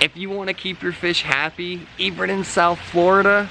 if you want to keep your fish happy, even in South Florida,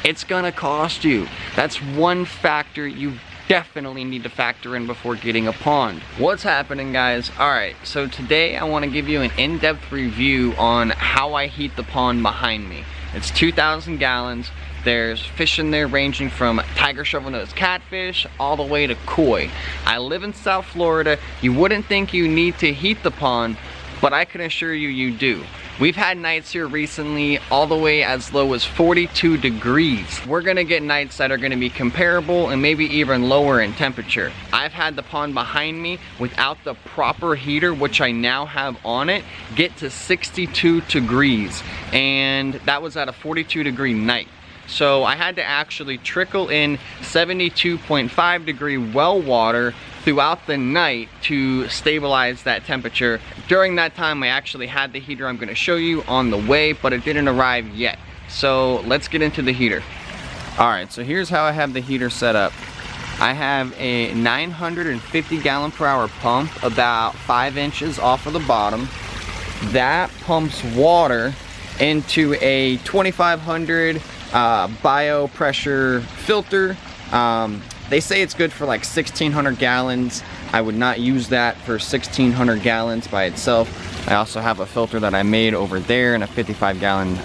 it's gonna cost you. That's one factor you definitely need to factor in before getting a pond. What's happening, guys? Alright, so today I want to give you an in-depth review on how I heat the pond behind me. It's 2,000 gallons. There's fish in there ranging from tiger shovel-nosed catfish all the way to koi. I live in South Florida. You wouldn't think you need to heat the pond, but I can assure you, you do. We've had nights here recently all the way as low as 42 degrees. We're gonna get nights that are gonna be comparable and maybe even lower in temperature. I've had the pond behind me without the proper heater, which I now have on it, get to 62 degrees. And that was at a 42 degree night. So I had to actually trickle in 72.5 degree well water throughout the night to stabilize that temperature. During that time, I actually had the heater I'm going to show you on the way, but it didn't arrive yet. So let's get into the heater. Alright, so here's how I have the heater set up. I have a 950 gallon per hour pump about 5 inches off of the bottom. That pumps water into a 2500 bio pressure filter. They say it's good for like 1,600 gallons. I would not use that for 1,600 gallons by itself. I also have a filter that I made over there in a 55 gallon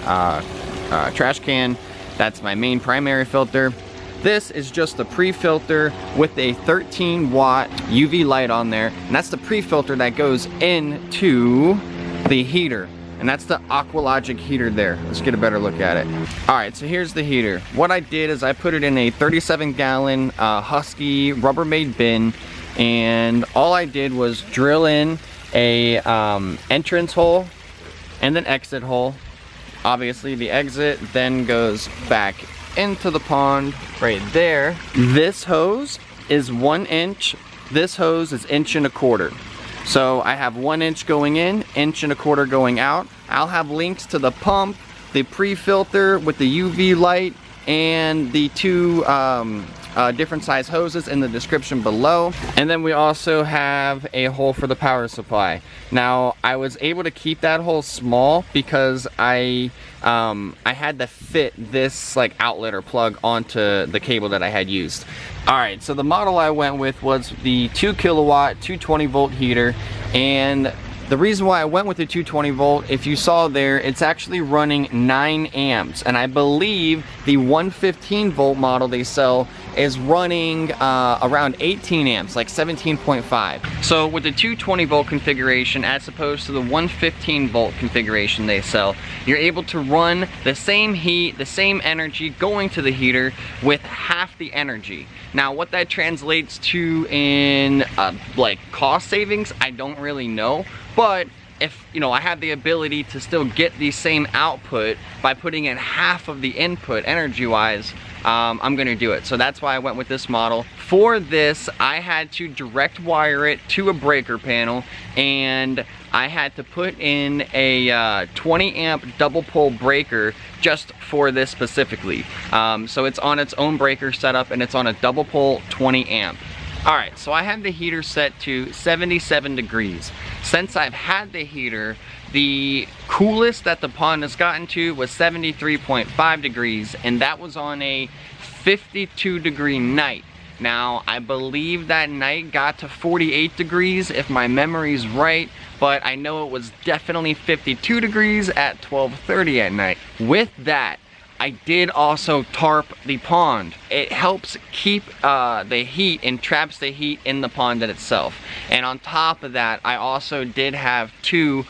trash can. That's my main primary filter. This is just the pre-filter with a 13 watt UV light on there, and that's the pre-filter that goes into the heater. And that's the Aqualogic heater there. Let's get a better look at it. Alright, so here's the heater. What I did is I put it in a 37 gallon Husky Rubbermaid bin, and all I did was drill in a entrance hole and an exit hole. Obviously the exit then goes back into the pond right there. This hose is 1 inch. This hose is 1.25 inches. So I have 1 inch going in, 1.25 inches going out. I'll have links to the pump, the pre-filter with the UV light, and the two different size hoses in the description below. And then we also have a hole for the power supply. Now I was able to keep that hole small because I had to fit this like outlet or plug onto the cable that I had used. Alright, so the model I went with was the 2 kilowatt 220 volt heater, and the reason why I went with the 220 volt, if you saw there, it's actually running 9 amps, and I believe the 115 volt model they sell is running around 18 amps, like 17.5. So with the 220 volt configuration as opposed to the 115 volt configuration they sell, you're able to run the same heat, the same energy going to the heater with half the energy. Now what that translates to in like cost savings, I don't really know, but if you know, I have the ability to still get the same output by putting in half of the input energy wise, I'm gonna do it. So that's why I went with this model. For this, I had to direct wire it to a breaker panel, and I had to put in a 20 amp double pole breaker just for this specifically. So it's on its own breaker setup, and it's on a double pole 20 amp. Alright, so I have the heater set to 77 degrees. Since I've had the heater, the coolest that the pond has gotten to was 73.5 degrees, and that was on a 52 degree night. Now, I believe that night got to 48 degrees if my memory's right, but I know it was definitely 52 degrees at 12:30 at night. With that, I did also tarp the pond. It helps keep the heat and traps the heat in the pond itself. And on top of that, I also did have two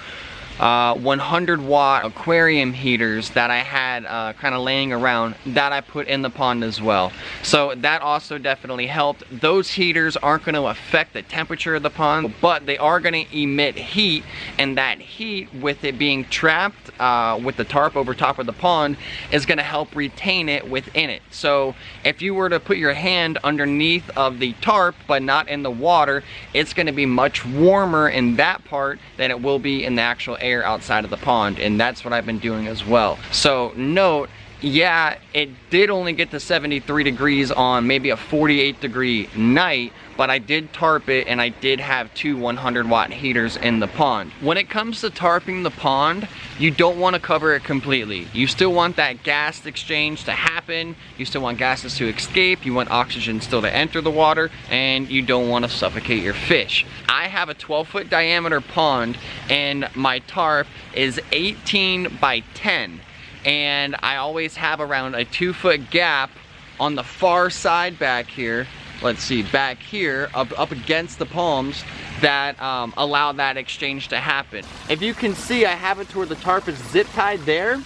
100 watt aquarium heaters that I had kind of laying around that I put in the pond as well. So that also definitely helped. Those heaters aren't going to affect the temperature of the pond, but they are going to emit heat, and that heat, with it being trapped with the tarp over top of the pond, is going to help retain it within it. So if you were to put your hand underneath of the tarp but not in the water, it's going to be much warmer in that part than it will be in the actual air outside of the pond, and that's what I've been doing as well. So note, yeah, it did only get to 73 degrees on maybe a 48-degree night, but I did tarp it and I did have 2 100-watt heaters in the pond. When it comes to tarping the pond, you don't want to cover it completely. You still want that gas exchange to happen. You still want gases to escape. You want oxygen still to enter the water, and you don't want to suffocate your fish. I have a 12-foot diameter pond and my tarp is 18 by 10. And I always have around a 2-foot gap on the far side back here. Let's see, back here, up against the palms, that allow that exchange to happen. If you can see, I have it to where the tarp is zip tied there, and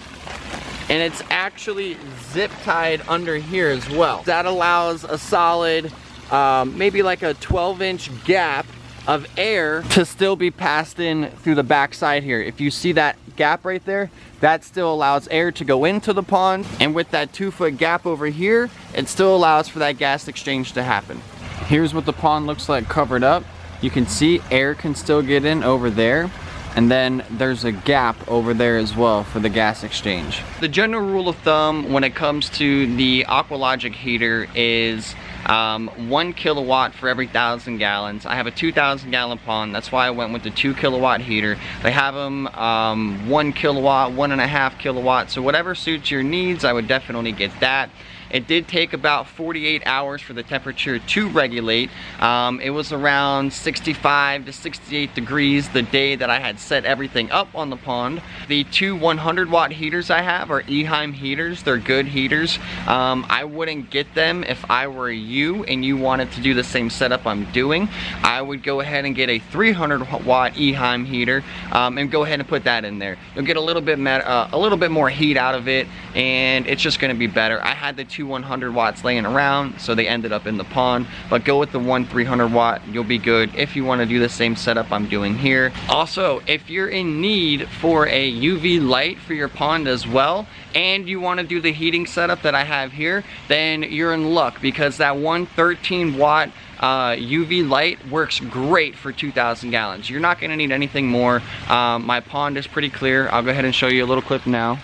it's actually zip tied under here as well. That allows a solid, maybe like a 12-inch gap of air to still be passed in through the back side here. If you see that gap right there, that still allows air to go into the pond, and with that 2-foot gap over here, it still allows for that gas exchange to happen. Here's what the pond looks like covered up. You can see air can still get in over there, and then there's a gap over there as well for the gas exchange. The general rule of thumb when it comes to the Aqualogic heater is 1 kilowatt for every 1,000 gallons. I have a 2,000 gallon pond. That's why I went with the 2 kilowatt heater. They have them 1 kilowatt, 1.5 kilowatt. So whatever suits your needs, I would definitely get that. It did take about 48 hours for the temperature to regulate. It was around 65 to 68 degrees the day that I had set everything up on the pond. The 2 100-watt heaters I have are Eheim heaters. They're good heaters. I wouldn't get them if I were you and you wanted to do the same setup I'm doing. I would go ahead and get a 300-watt Eheim heater and go ahead and put that in there. You'll get a little bit more heat out of it, and it's just going to be better. I had the 2 100 watts laying around, so they ended up in the pond, but go with the 1 300 watt. You'll be good if you want to do the same setup I'm doing here. Also, if you're in need for a UV light for your pond as well, and you want to do the heating setup that I have here, then you're in luck, because that 113 watt UV light works great for 2,000 gallons. You're not going to need anything more. My pond is pretty clear. I'll go ahead and show you a little clip now.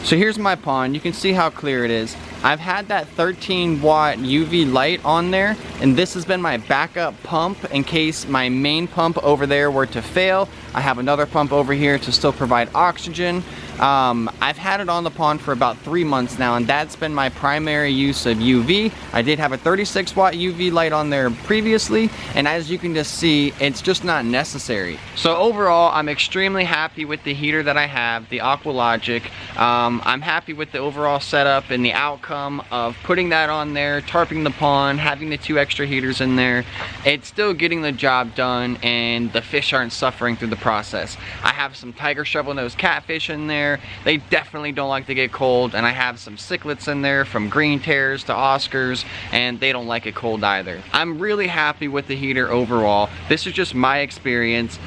So here's my pond. You can see how clear it is. I've had that 13 watt UV light on there, and this has been my backup pump in case my main pump over there were to fail. I have another pump over here to still provide oxygen. I've had it on the pond for about 3 months now, and that's been my primary use of UV. I did have a 36 watt UV light on there previously, and as you can just see, it's just not necessary. So overall, I'm extremely happy with the heater that I have, the Aqualogic. I'm happy with the overall setup and the outcome of putting that on there, tarping the pond, having the 2 extra heaters in there. It's still getting the job done, and the fish aren't suffering through the process. I have some tiger shovel-nosed catfish in there. They definitely don't like to get cold, and I have some cichlids in there, from green tears to Oscars, and they don't like it cold either. I'm really happy with the heater overall. This is just my experience.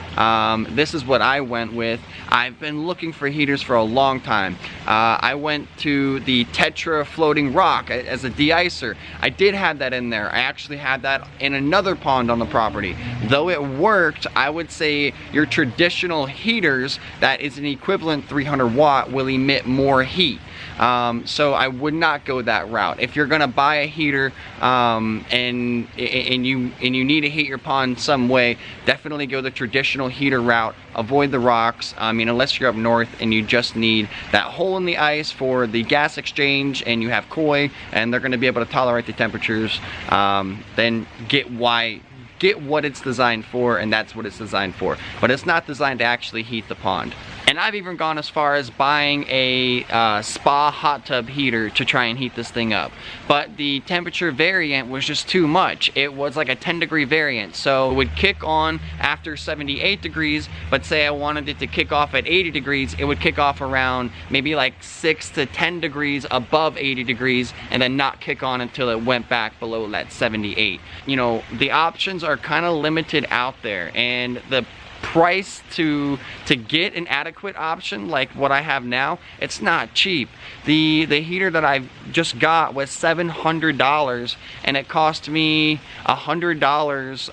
This is what I went with. I've been looking for heaters for a long time. I went to the Tetra floating rock as a de-icer. I did have that in there. I actually had that in another pond on the property. Though it worked, I would say your traditional heaters, that is an equivalent 300 watt, will emit more heat. So I would not go that route. If you're gonna buy a heater and you need to heat your pond some way, definitely go the traditional heater route. Avoid the rocks. I mean, unless you're up north and you just need that hole in the ice for the gas exchange, and you have koi and they're gonna be able to tolerate the temperatures, then get what it's designed for, and that's what it's designed for. But it's not designed to actually heat the pond. And I've even gone as far as buying a spa hot tub heater to try and heat this thing up. But the temperature variant was just too much. It was like a 10-degree variant. So it would kick on after 78 degrees, but say I wanted it to kick off at 80 degrees, it would kick off around maybe like 6 to 10 degrees above 80 degrees, and then not kick on until it went back below that 78. You know, the options are kind of limited out there, and the price to get an adequate option like what I have now, it's not cheap. The heater that I just got was $700, and it cost me $100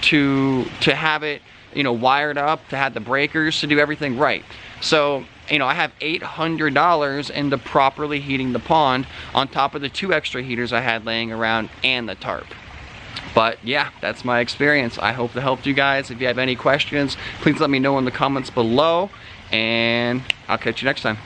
to have it you know, wired up to have the breakers to do everything right. So, you know, I have $800 into properly heating the pond on top of the 2 extra heaters I had laying around and the tarp. But yeah, that's my experience. I hope that helped you guys. If you have any questions, please let me know in the comments below, and I'll catch you next time.